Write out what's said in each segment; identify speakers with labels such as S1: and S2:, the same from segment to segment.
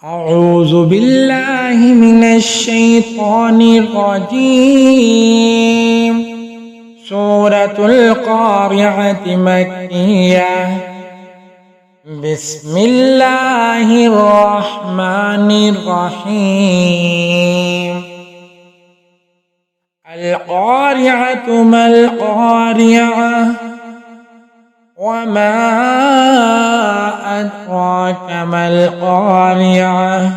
S1: أعوذ بالله من الشيطان الرجيم. سورة القارعة مكية. بسم الله الرحمن الرحيم. القارعة ما القارعة وما أدراك ما القارعة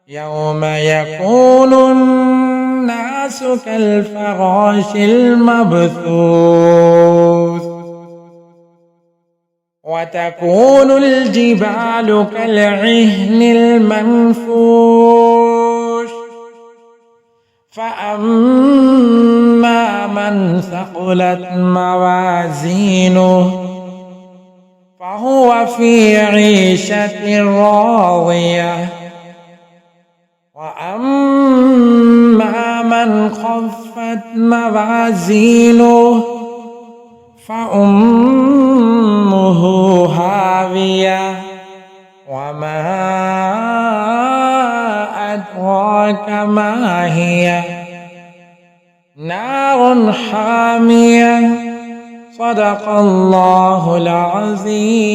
S1: يوم يكون الناس كالفراش المبثوث وتكون الجبال كالعهن المنفوش فأما من ثقلت موازينه فهو في عيشة راضية وأما من خفت موازينه فأمه هاوية وما أدراك ما هي نار حامية. صدق الله العظيم.